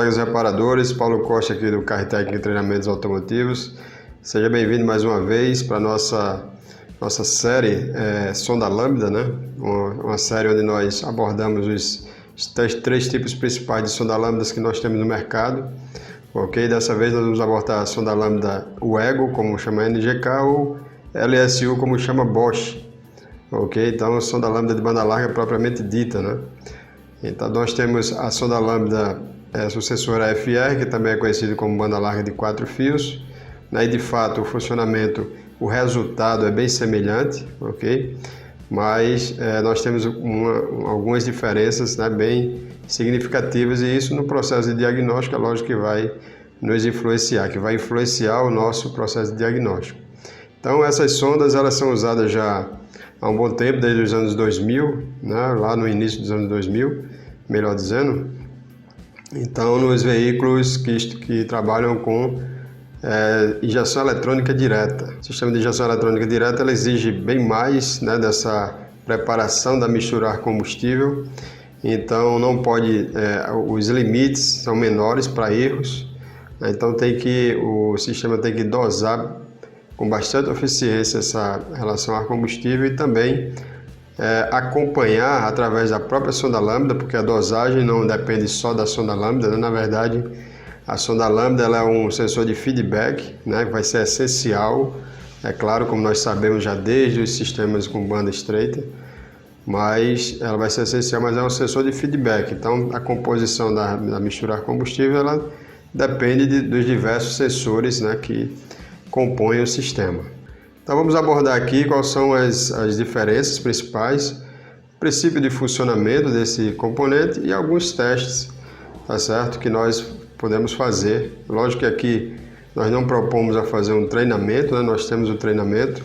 colegas reparadores, Paulo Costa aqui do Cartec Treinamentos Automotivos. Seja bem-vindo mais uma vez para a nossa série Sonda Lambda, né? Uma série onde nós abordamos os três tipos principais de sonda lambdas que nós temos no mercado. Ok? Dessa vez nós vamos abordar a sonda lambda WEGO, como chama a NGK, ou LSU, como chama Bosch. Ok? Então, a sonda lambda de banda larga propriamente dita, né? Então, nós temos a sonda lambda sucessora FR, que também é conhecido como banda larga de 4 fios. E de fato, o funcionamento, o resultado é bem semelhante, ok? Mas nós temos algumas diferenças, né, bem significativas, e isso no processo de diagnóstico é lógico que vai nos influenciar, que vai influenciar o nosso processo de diagnóstico. Então, essas sondas elas são usadas já há um bom tempo, desde os anos 2000, né, lá no início dos anos 2000, melhor dizendo. Então, nos veículos que trabalham com injeção eletrônica direta. O sistema de injeção eletrônica direta ela exige bem mais, né, dessa preparação da misturar combustível. Então, não pode, os limites são menores para erros. Né, então, o sistema tem que dosar com bastante eficiência essa relação ar-combustível e também acompanhar através da própria sonda lambda, porque a dosagem não depende só da sonda lambda, né? Na verdade, a sonda lambda ela é um sensor de feedback, né? Vai ser essencial, é claro, como nós sabemos já desde os sistemas com banda estreita, mas ela vai ser essencial, mas é um sensor de feedback. Então, a composição da mistura ar-combustível ela depende dos diversos sensores, né, que compõem o sistema. Então vamos abordar aqui quais são as diferenças principais, o princípio de funcionamento desse componente e alguns testes, tá certo, que nós podemos fazer. Lógico que aqui nós não propomos a fazer um treinamento, né? Nós temos um treinamento,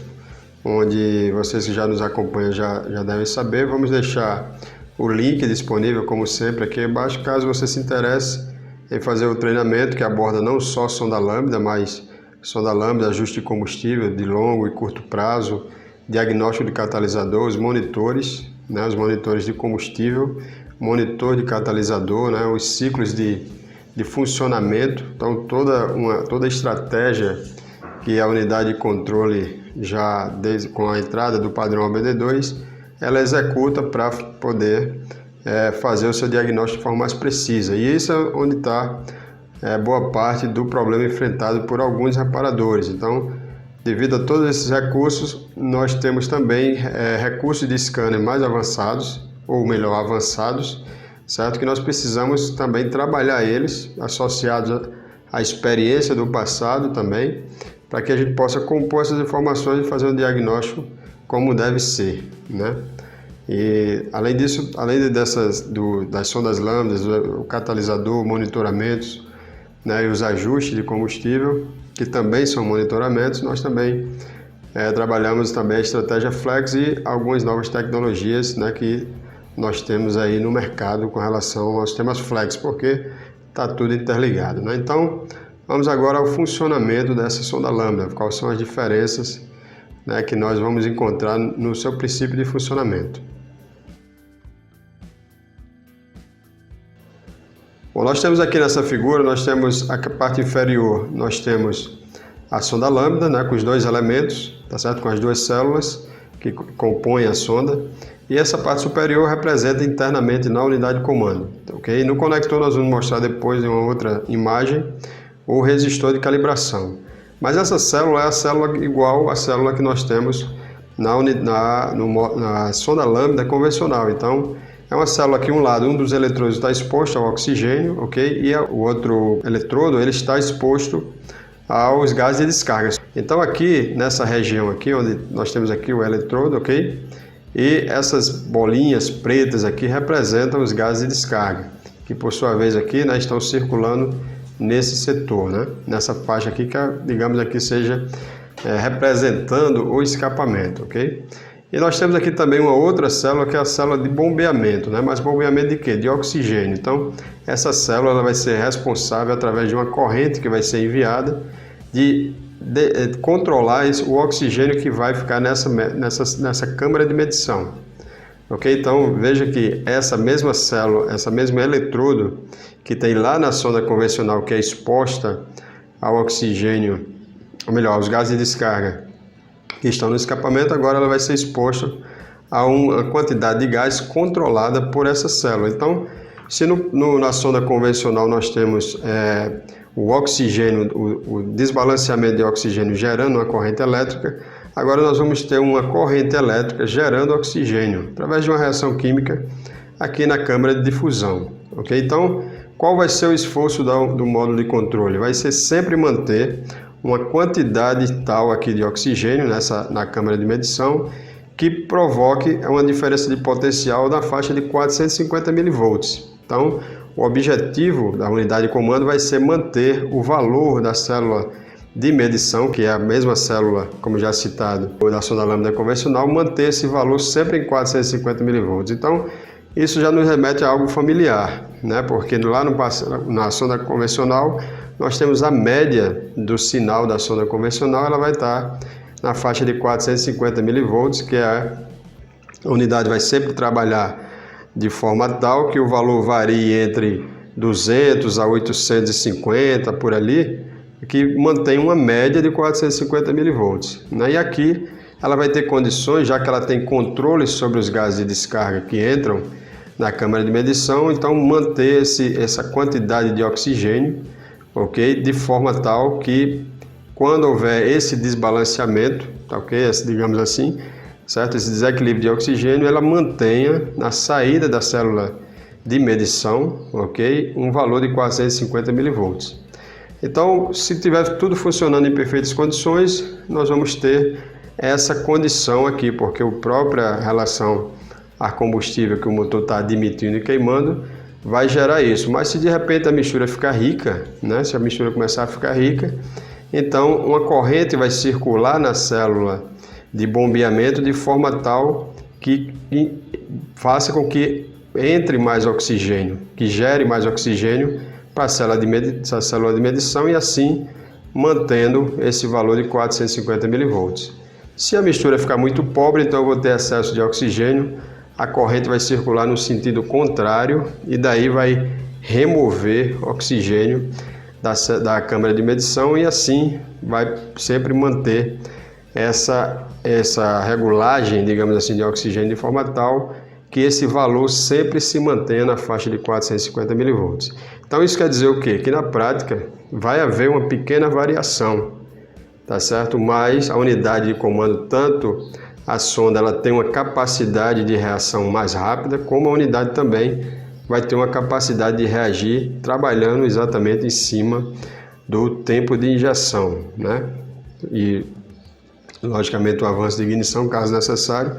onde vocês que já nos acompanham já devem saber. Vamos deixar o link disponível, como sempre, aqui embaixo, caso você se interesse em fazer o treinamento, que aborda não só sonda lambda, mas sonda lambda, ajuste de combustível de longo e curto prazo, diagnóstico de catalisador, os monitores, né, os monitores de combustível, monitor de catalisador, né, os ciclos de funcionamento. Então toda a estratégia que a unidade de controle com a entrada do padrão OBD2, ela executa para poder fazer o seu diagnóstico de forma mais precisa. E isso é onde está boa parte do problema enfrentado por alguns reparadores. Então, devido a todos esses recursos, nós temos também recursos de scanner mais avançados, ou melhor, avançados, certo? Que nós precisamos também trabalhar eles, associados à experiência do passado também, para que a gente possa compor essas informações e fazer um diagnóstico como deve ser, né? E além disso, das sondas lambdas, o catalisador, monitoramentos, né, e os ajustes de combustível, que também são monitoramentos, nós também trabalhamos também a estratégia Flex e algumas novas tecnologias, né, que nós temos aí no mercado com relação aos temas Flex, porque está tudo interligado, né? Então, vamos agora ao funcionamento dessa sonda lambda, quais são as diferenças, né, que nós vamos encontrar no seu princípio de funcionamento. Bom, nós temos aqui nessa figura, nós temos a parte inferior, nós temos a sonda lambda, né, com os dois elementos, tá certo? Com as duas células que compõem a sonda, e essa parte superior representa internamente na unidade de comando, ok? No conector nós vamos mostrar depois em uma outra imagem o resistor de calibração. Mas essa célula é a célula igual à célula que nós temos na sonda lambda convencional. Então, é uma célula que um dos eletrodos está exposto ao oxigênio, ok? E o outro eletrodo ele está exposto aos gases de descarga. Então aqui, nessa região aqui, onde nós temos aqui o eletrodo, ok? E essas bolinhas pretas aqui representam os gases de descarga, que por sua vez aqui, né, estão circulando nesse setor, né? Nessa faixa aqui que, digamos aqui, seja representando o escapamento, ok? E nós temos aqui também uma outra célula, que é a célula de bombeamento, né? Mas bombeamento de quê? De oxigênio. Então, essa célula ela vai ser responsável, através de uma corrente que vai ser enviada, de controlar o oxigênio que vai ficar nessa câmara de medição. Ok? Então veja que essa mesma célula, essa mesma eletrodo que tem lá na sonda convencional, que é exposta ao oxigênio, ou melhor, aos gases de descarga que estão no escapamento, agora ela vai ser exposta a uma quantidade de gás controlada por essa célula. Então, se na sonda convencional nós temos o oxigênio, o desbalanceamento de oxigênio gerando uma corrente elétrica, agora nós vamos ter uma corrente elétrica gerando oxigênio, através de uma reação química aqui na câmara de difusão. Ok? Então, qual vai ser o esforço do módulo de controle? Vai ser sempre manter uma quantidade tal aqui de oxigênio na câmara de medição que provoque uma diferença de potencial na faixa de 450 mV. Então, o objetivo da unidade de comando vai ser manter o valor da célula de medição, que é a mesma célula, como já citado, da sonda lambda convencional, manter esse valor sempre em 450 mV. Então, isso já nos remete a algo familiar, né? Porque lá na sonda convencional, nós temos a média do sinal da sonda convencional, ela vai estar na faixa de 450 mV, que a unidade vai sempre trabalhar de forma tal que o valor varie entre 200 a 850, por ali, que mantém uma média de 450 mV. Né? E aqui ela vai ter condições, já que ela tem controle sobre os gases de descarga que entram na câmara de medição, então manter essa quantidade de oxigênio, ok? De forma tal que quando houver esse desbalanceamento, ok? Digamos assim, certo? Esse desequilíbrio de oxigênio, ela mantenha na saída da célula de medição, ok? Um valor de 450 mV. Então, se tiver tudo funcionando em perfeitas condições, nós vamos ter essa condição aqui, porque a própria relação ar-combustível que o motor está admitindo e queimando vai gerar isso. Mas se de repente a mistura ficar rica, né? Se a mistura começar a ficar rica, então uma corrente vai circular na célula de bombeamento de forma tal que faça com que entre mais oxigênio, que gere mais oxigênio para a célula de medição e assim mantendo esse valor de 450 mV. Se a mistura ficar muito pobre, então eu vou ter excesso de oxigênio, a corrente vai circular no sentido contrário e daí vai remover oxigênio da câmara de medição e assim vai sempre manter essa regulagem, digamos assim, de oxigênio de forma tal que esse valor sempre se mantenha na faixa de 450 mV. Então isso quer dizer o quê? Que na prática vai haver uma pequena variação, tá certo? Mas a unidade de comando, tanto a sonda, ela tem uma capacidade de reação mais rápida, como a unidade também vai ter uma capacidade de reagir trabalhando exatamente em cima do tempo de injeção, né? E logicamente o avanço de ignição, caso necessário,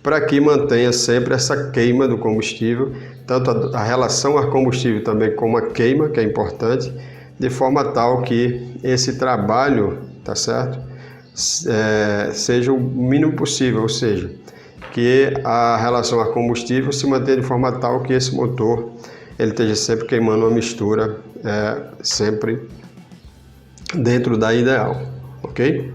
para que mantenha sempre essa queima do combustível, tanto a relação ar-combustível também como a queima, que é importante, de forma tal que esse trabalho, tá certo? Seja o mínimo possível, ou seja, que a relação ar-combustível se mantenha de forma tal que esse motor ele esteja sempre queimando uma mistura sempre dentro da ideal, ok?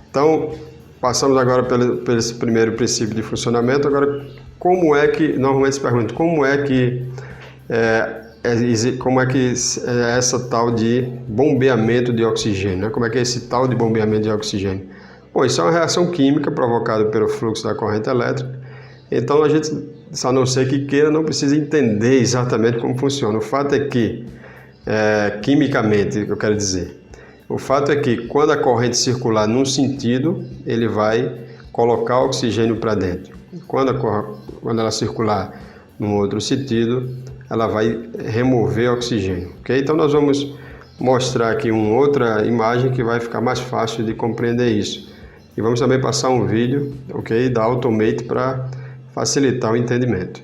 Então, passamos agora por esse primeiro princípio de funcionamento. Agora, como é que, normalmente se pergunta, como é que essa tal de bombeamento de oxigênio, né? Como é que é esse tal de bombeamento de oxigênio? Bom, isso é uma reação química provocada pelo fluxo da corrente elétrica, então a gente, a não ser que queira, não precisa entender exatamente como funciona. O fato é que, quimicamente, o que eu quero dizer, o fato é que quando a corrente circular num sentido, ele vai colocar oxigênio para dentro. Quando ela circular num outro sentido, ela vai remover oxigênio. Okay? Então nós vamos mostrar aqui uma outra imagem que vai ficar mais fácil de compreender isso. E vamos também passar um vídeo, ok, da Automate para facilitar o entendimento.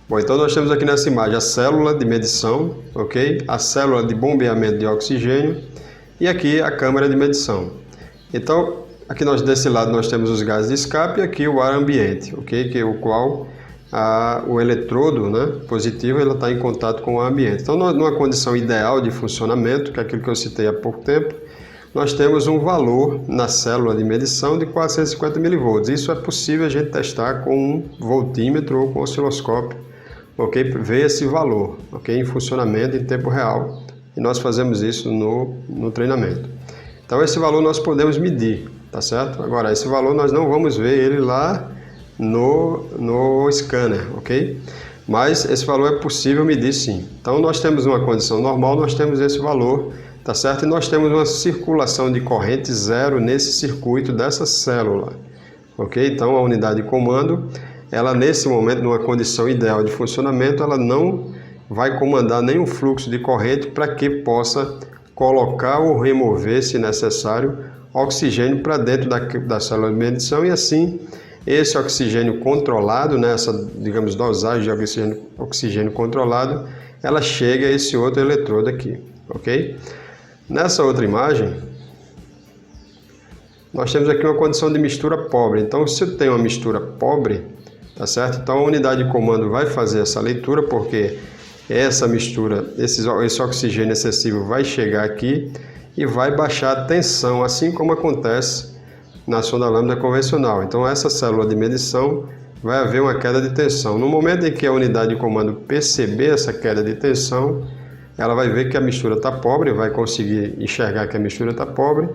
Bom, então nós temos aqui nessa imagem a célula de medição, ok, a célula de bombeamento de oxigênio e aqui a câmara de medição. Então, aqui desse lado nós temos os gases de escape e aqui o ar ambiente, ok, que é o qual o eletrodo, né, positivo, ele está em contato com o ambiente. Então, numa condição ideal de funcionamento, que é aquilo que eu citei há pouco tempo, nós temos um valor na célula de medição de 450 mV. Isso é possível a gente testar com um voltímetro ou com osciloscópio, ok? Ver esse valor, ok? Em funcionamento em tempo real, e nós fazemos isso no treinamento. Então esse valor nós podemos medir, tá certo? Agora, esse valor nós não vamos ver ele lá no scanner, ok? Mas esse valor é possível medir sim. Então nós temos uma condição normal, nós temos esse valor, tá certo? E nós temos uma circulação de corrente zero nesse circuito dessa célula, ok? Então a unidade de comando, ela nesse momento, numa condição ideal de funcionamento, ela não vai comandar nenhum fluxo de corrente para que possa colocar ou remover, se necessário, oxigênio para dentro da célula de medição, e assim esse oxigênio controlado, né, essa, digamos, dosagem de oxigênio controlado, ela chega a esse outro eletrodo aqui, ok? Nessa outra imagem, nós temos aqui uma condição de mistura pobre. Então, se eu tenho uma mistura pobre, tá certo? Então, a unidade de comando vai fazer essa leitura, porque essa mistura, esse oxigênio excessivo vai chegar aqui e vai baixar a tensão, assim como acontece na sonda lambda convencional. Então, essa célula de medição vai haver uma queda de tensão. No momento em que a unidade de comando perceber essa queda de tensão, ela vai ver que a mistura está pobre, vai conseguir enxergar que a mistura está pobre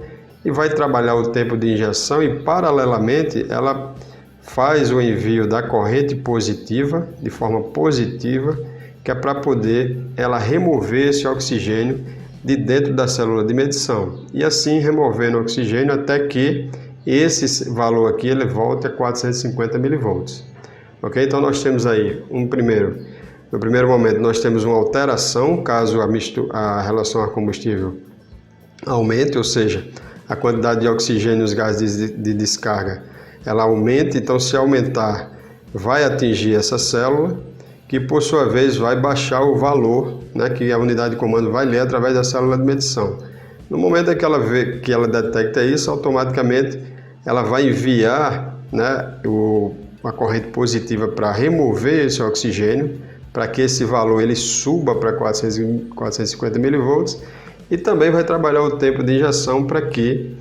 e vai trabalhar o tempo de injeção e, paralelamente, ela faz o envio da corrente positiva, de forma positiva, que é para poder ela remover esse oxigênio de dentro da célula de medição. E assim, removendo o oxigênio até que esse valor aqui ele volte a 450 mV. Ok? Então nós temos aí no primeiro momento nós temos uma alteração caso a relação ar-combustível aumente, ou seja, a quantidade de oxigênio nos gases de descarga ela aumenta. Então, se aumentar, vai atingir essa célula, que por sua vez vai baixar o valor, né, que a unidade de comando vai ler através da célula de medição. No momento em que ela vê que ela detecta isso, automaticamente ela vai enviar, né, a corrente positiva para remover esse oxigênio, para que esse valor ele suba para 450 mV, e também vai trabalhar o tempo de injeção para que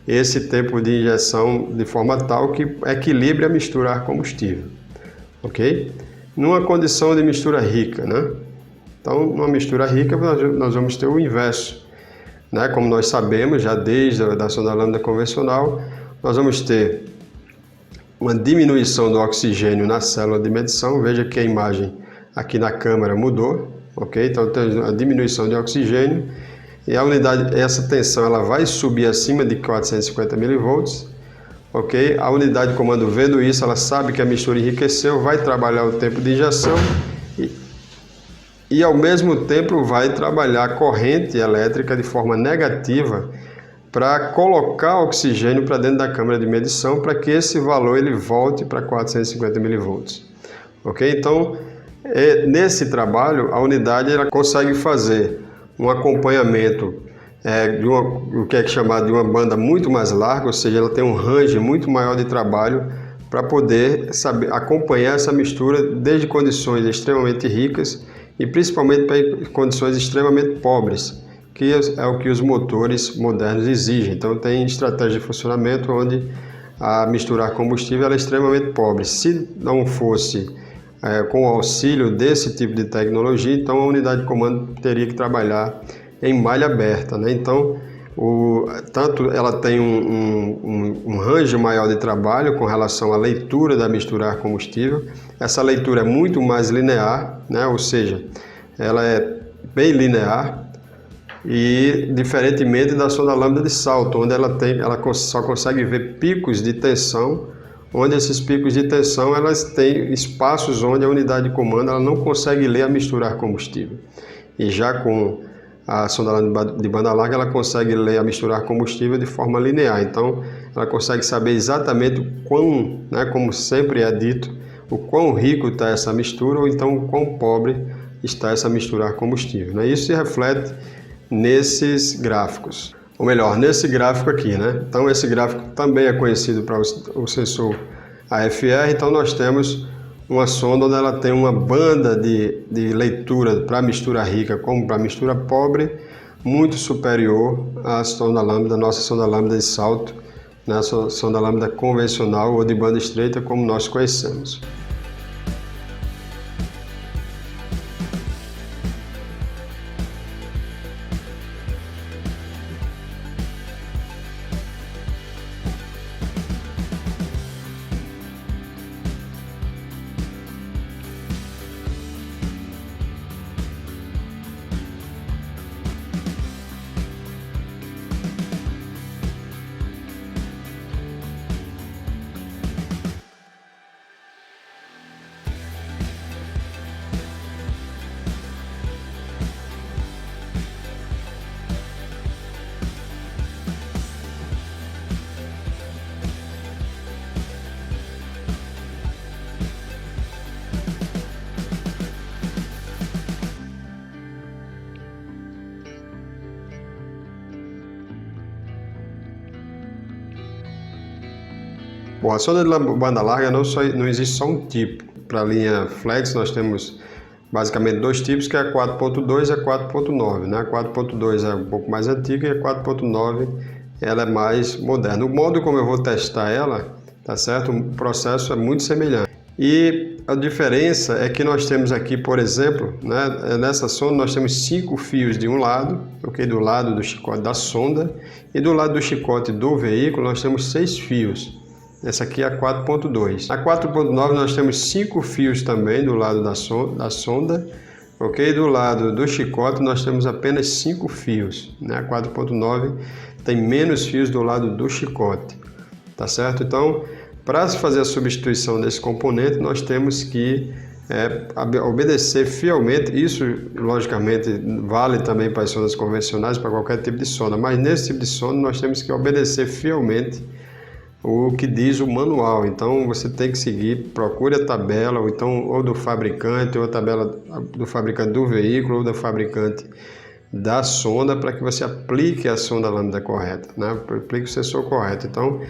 esse tempo de injeção de forma tal que equilibre a mistura ar-combustível, ok? Numa condição de mistura rica, né? Então, numa mistura rica nós vamos ter o inverso, né? Como nós sabemos já desde a sonda lambda convencional, nós vamos ter uma diminuição do oxigênio na célula de medição. Veja que a imagem aqui na câmera mudou, ok? Então tem a diminuição de oxigênio e a unidade, essa tensão ela vai subir acima de 450 mV, ok? A unidade de comando, vendo isso, ela sabe que a mistura enriqueceu, vai trabalhar o tempo de injeção e ao mesmo tempo vai trabalhar a corrente elétrica de forma negativa para colocar oxigênio para dentro da câmara de medição para que esse valor ele volte para 450 mV, ok? Então, nesse trabalho, a unidade ela consegue fazer um acompanhamento o que é chamado de uma banda muito mais larga, ou seja, ela tem um range muito maior de trabalho para poder acompanhar essa mistura desde condições extremamente ricas e principalmente para condições extremamente pobres, que é o que os motores modernos exigem. Então tem estratégia de funcionamento onde a misturar combustível ela é extremamente pobre. Se não fosse com o auxílio desse tipo de tecnologia, então a unidade de comando teria que trabalhar em malha aberta, né? Então, tanto ela tem um range maior de trabalho com relação à leitura da mistura ar-combustível. Essa leitura é muito mais linear, né? Ou seja, ela é bem linear, e diferentemente da sonda lambda de salto, onde ela só consegue ver picos de tensão, onde esses picos de tensão elas têm espaços onde a unidade de comando ela não consegue ler a mistura ar-combustível. E já com a sonda lambda de banda larga ela consegue ler a mistura ar-combustível de forma linear. Então ela consegue saber exatamente o quão, né, como sempre é dito, o quão rico está essa mistura ou então o quão pobre está essa mistura ar-combustível, né? Isso se reflete nesses gráficos, ou melhor, nesse gráfico aqui, né? Então esse gráfico também é conhecido para o sensor AFR. Então nós temos uma sonda onde ela tem uma banda de leitura para mistura rica como para mistura pobre, muito superior à sonda lambda, nossa sonda lambda de salto, né, sonda lambda convencional ou de banda estreita como nós conhecemos. Bom, a sonda de banda larga não existe só um tipo. Para a linha Flex nós temos basicamente dois tipos, que é a 4.2 e a 4.9, né? A 4.2 é um pouco mais antiga e a 4.9 ela é mais moderna. O modo como eu vou testar ela, tá certo? O processo é muito semelhante. E a diferença é que nós temos aqui, por exemplo, né, nessa sonda nós temos 5 fios de um lado, okay, do lado do chicote da sonda, e do lado do chicote do veículo nós temos 6 fios. Essa aqui é a 4.2. Na 4.9 nós temos 5 fios também do lado da sonda, ok? Do lado do chicote nós temos apenas 5 fios, né? A 4.9 tem menos fios do lado do chicote, tá certo? Então, para fazer a substituição desse componente, nós temos que obedecer fielmente. Isso, logicamente, vale também para as sondas convencionais, para qualquer tipo de sonda, mas nesse tipo de sonda nós temos que obedecer fielmente o que diz o manual. Então você tem que seguir, procure a tabela, ou do fabricante, ou a tabela do fabricante do veículo, ou do fabricante da sonda, para que você aplique a sonda lambda correta, né? Aplique o sensor correto. Então,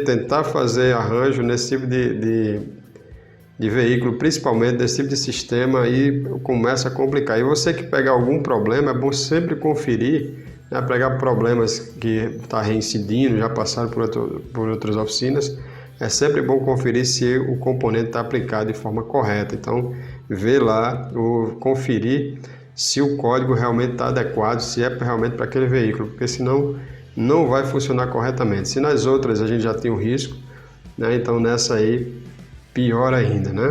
tentar fazer arranjo nesse tipo de veículo, principalmente desse tipo de sistema, aí começa a complicar. E você que pegar algum problema, é bom sempre conferir, né, pegar problemas que está reincidindo, já passaram por outras oficinas, é sempre bom conferir se o componente está aplicado de forma correta. Então, ver lá, conferir se o código realmente está adequado, se é realmente para aquele veículo, porque senão não vai funcionar corretamente. Se nas outras a gente já tem um risco, né, então nessa aí, pior ainda, né?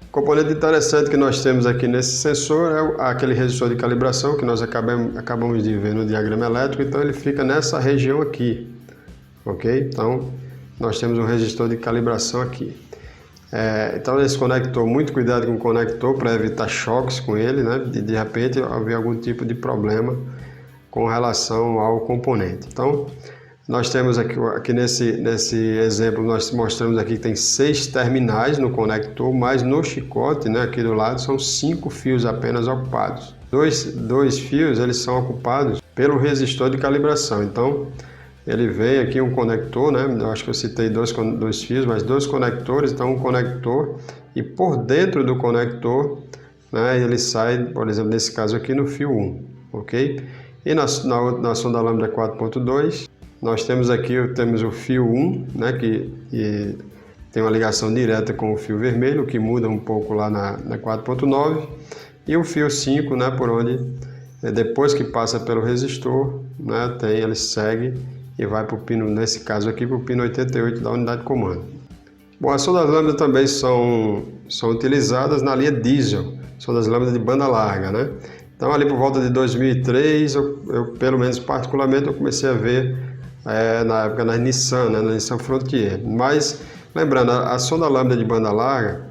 O componente interessante que nós temos aqui nesse sensor é aquele resistor de calibração que nós acabamos de ver no diagrama elétrico. Então ele fica nessa região aqui, ok? Então nós temos um resistor de calibração aqui. Então esse conector, muito cuidado com o conector para evitar choques com ele, né? De repente haver algum tipo de problema com relação ao componente. Então nós temos aqui nesse exemplo, nós mostramos aqui que tem 6 terminais no conector, mas no chicote, né, aqui do lado, são 5 fios apenas ocupados. Dois fios eles são ocupados pelo resistor de calibração. Então, ele vem aqui um conector, né, eu acho que eu citei dois fios, mas 2 conectores, então um conector, e por dentro do conector, né, ele sai, por exemplo, nesse caso aqui, no fio 1, ok? E na sonda lambda 4.2, nós temos aqui o fio 1, né, que tem uma ligação direta com o fio vermelho, que muda um pouco lá na 4.9, e o fio 5, né, por onde, depois que passa pelo resistor, né, ele segue e vai para o pino, nesse caso aqui, para o pino 88 da unidade de comando. Bom, as sondas lambda também são utilizadas na linha diesel, sondas lambda de banda larga, né? Então ali por volta de 2003, eu pelo menos particularmente, eu comecei a ver na época na Nissan, né, na Nissan Frontier. Mas, lembrando, a sonda lambda de banda larga,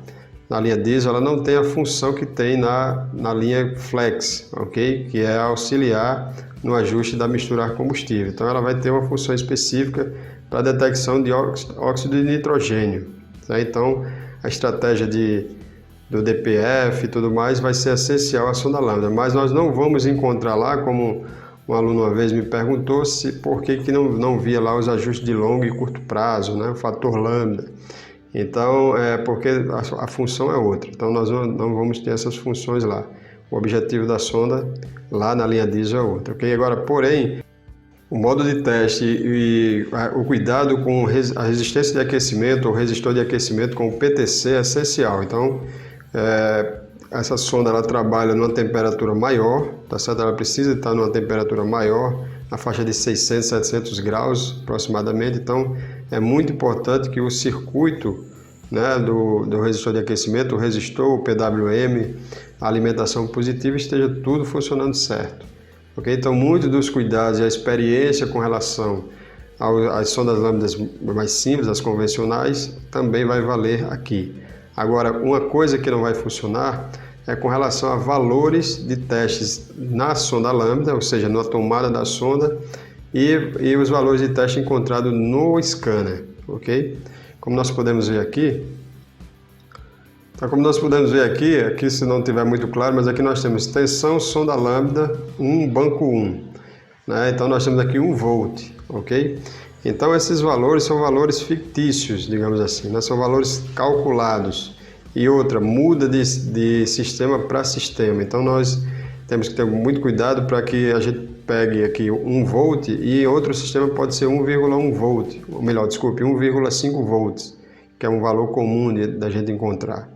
na linha diesel, ela não tem a função que tem na linha Flex, ok? Que é auxiliar no ajuste da mistura ar-combustível. Então, ela vai ter uma função específica para a detecção de óxido de nitrogênio. Tá? Então, a estratégia do DPF e tudo mais vai ser essencial à sonda lambda. Mas nós não vamos encontrar lá, como um aluno uma vez me perguntou, por que não via lá os ajustes de longo e curto prazo, né? O fator lambda. Então, porque a função é outra. Então, nós não vamos ter essas funções lá. o objetivo da sonda lá na linha diesel é outro, ok? Agora, porém, o modo de teste e o cuidado com a resistência de aquecimento, o resistor de aquecimento com o PTC é essencial. Então, essa sonda ela trabalha numa temperatura maior, tá certo? Ela precisa estar numa temperatura maior, na faixa de 600, 700 graus aproximadamente. Então, é muito importante que o circuito, né, do resistor de aquecimento, o resistor, o PWM, a alimentação positiva, esteja tudo funcionando certo. Okay? Então, muitos dos cuidados e a experiência com relação às sondas lambdas mais simples, as convencionais, também vai valer aqui. Agora, uma coisa que não vai funcionar é com relação a valores de testes na sonda lambda, ou seja, na tomada da sonda, e os valores de teste encontrados no scanner, ok? Como nós podemos ver aqui, aqui se não estiver muito claro, mas aqui nós temos tensão sonda lambda 1, banco 1, né? Então nós temos aqui 1 volt, ok? Então esses valores são valores fictícios, digamos assim, né? São valores calculados. E outra, muda de sistema para sistema. Então nós temos que ter muito cuidado para que a gente pegue aqui 1 volt e outro sistema pode ser 1,1 volt, ou melhor, desculpe, 1,5 volts, que é um valor comum da gente encontrar.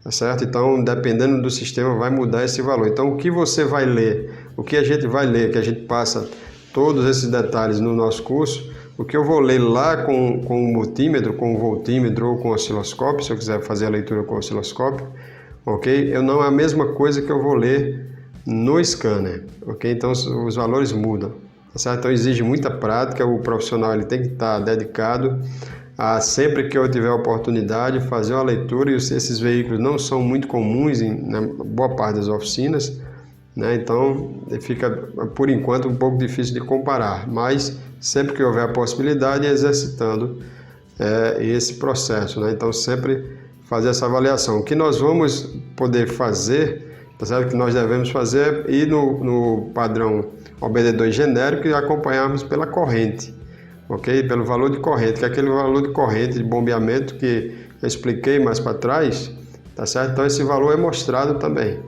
Tá certo? Então, dependendo do sistema, vai mudar esse valor. Então, o que você vai ler, o que a gente vai ler, que a gente passa todos esses detalhes no nosso curso, o que eu vou ler lá com o multímetro, com o voltímetro ou com o osciloscópio, se eu quiser fazer a leitura com o osciloscópio, ok? Não é a mesma coisa que eu vou ler no scanner, ok? Então, os valores mudam, tá certo? Então, exige muita prática, o profissional ele tem que estar dedicado a, sempre que eu tiver a oportunidade, fazer uma leitura, e esses veículos não são muito comuns na boa parte das oficinas, né? Então fica, por enquanto, um pouco difícil de comparar, mas sempre que houver a possibilidade, exercitando esse processo, né? Então sempre fazer essa avaliação. O que nós vamos poder fazer, tá certo? Que nós devemos fazer é ir no padrão OBD2 genérico e acompanharmos pela corrente. Ok? Pelo valor de corrente, que é aquele valor de corrente de bombeamento que eu expliquei mais para trás, tá certo? Então esse valor é mostrado também.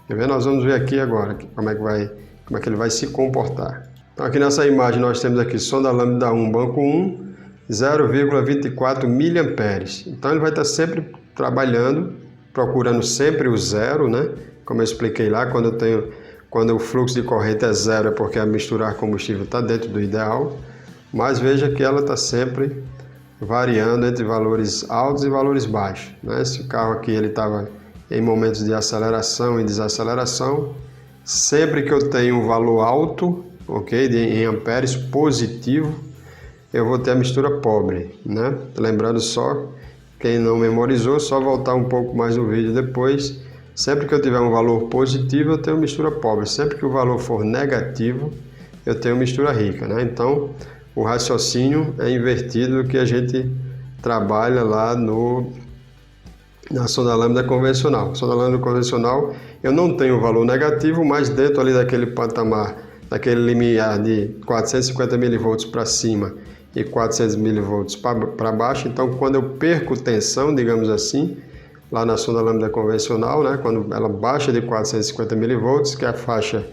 Quer ver? Nós vamos ver aqui agora como é que ele vai se comportar. Então aqui nessa imagem nós temos aqui sonda lambda 1, banco 1, 0,24 mA. Então ele vai estar sempre trabalhando, procurando sempre o zero, né? Como eu expliquei lá, quando o fluxo de corrente é zero é porque a misturar combustível está dentro do ideal. Mas veja que ela está sempre variando entre valores altos e valores baixos, né? Esse carro aqui ele estava em momentos de aceleração e desaceleração. Sempre que eu tenho um valor alto, ok, em amperes positivo, eu vou ter a mistura pobre, né? Lembrando só, quem não memorizou, só voltar um pouco mais no vídeo depois. Sempre que eu tiver um valor positivo, eu tenho mistura pobre. Sempre que o valor for negativo, eu tenho mistura rica, né? Então, o raciocínio é invertido do que a gente trabalha lá na sonda lambda convencional. Sonda lambda convencional, eu não tenho valor negativo, mas dentro ali daquele patamar, daquele limiar de 450 mV para cima e 400 mV para baixo. Então, quando eu perco tensão, digamos assim, lá na sonda lambda convencional, né, quando ela baixa de 450 mV, que é a faixa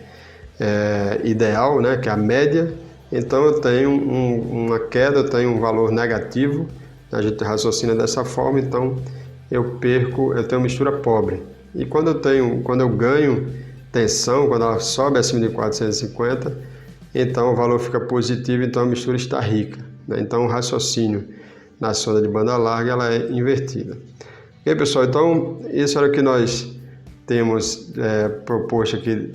ideal, né, que é a média, então eu tenho uma queda, eu tenho um valor negativo, a gente raciocina dessa forma, então eu tenho mistura pobre. E quando eu ganho tensão, quando ela sobe acima de 450, então o valor fica positivo, então a mistura está rica, né? Então o raciocínio na sonda de banda larga ela é invertida. Ok, pessoal, então isso era o que nós temos proposto aqui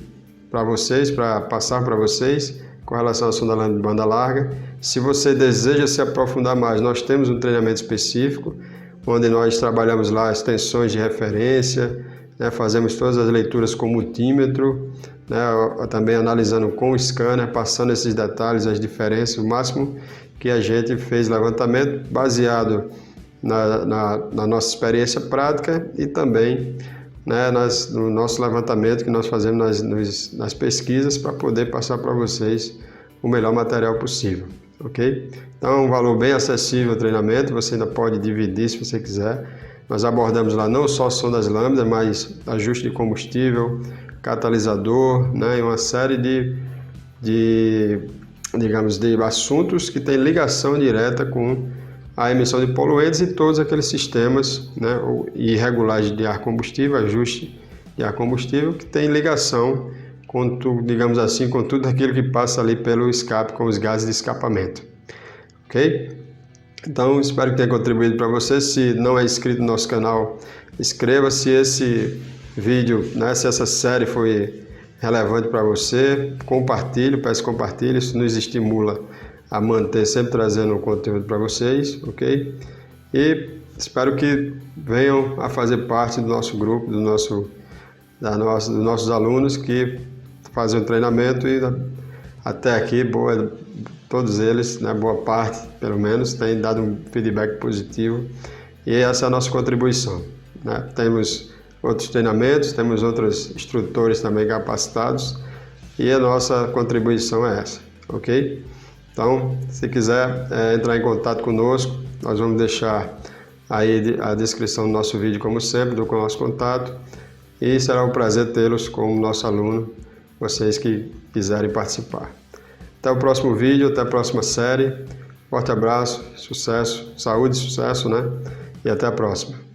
para vocês, para passar para vocês, com relação à sonda lambda de banda larga. Se você deseja se aprofundar mais, nós temos um treinamento específico, onde nós trabalhamos lá as tensões de referência, né, fazemos todas as leituras com multímetro, né, também analisando com o scanner, passando esses detalhes, as diferenças, o máximo que a gente fez levantamento baseado na nossa experiência prática e também, né, no nosso levantamento que nós fazemos nas pesquisas para poder passar para vocês o melhor material possível, ok? Então é um valor bem acessível ao treinamento, você ainda pode dividir se você quiser. Nós abordamos lá não só sondas lambda, mas ajuste de combustível, catalisador, né, e uma série digamos, de assuntos que têm ligação direta com a emissão de poluentes e todos aqueles sistemas, né, e regulagem de ar combustível, ajuste de ar combustível, que tem ligação com tudo, digamos assim, com tudo aquilo que passa ali pelo escape, com os gases de escapamento. Ok? Então, espero que tenha contribuído para você. Se não é inscrito no nosso canal, inscreva-se. Esse vídeo, né, se essa série foi relevante para você, compartilhe, peço que compartilhe, isso nos estimula a manter sempre trazendo conteúdo para vocês, ok? E espero que venham a fazer parte do nosso grupo, dos nossos alunos que fazem o treinamento e até aqui, todos eles, né, boa parte pelo menos, têm dado um feedback positivo e essa é a nossa contribuição, né? Temos outros treinamentos, temos outros instrutores também capacitados e a nossa contribuição é essa, ok? Então, se quiser entrar em contato conosco, nós vamos deixar aí a descrição do nosso vídeo, como sempre, do nosso contato, e será um prazer tê-los como nosso aluno, vocês que quiserem participar. Até o próximo vídeo, até a próxima série. Forte abraço, sucesso, saúde e sucesso, né? E até a próxima.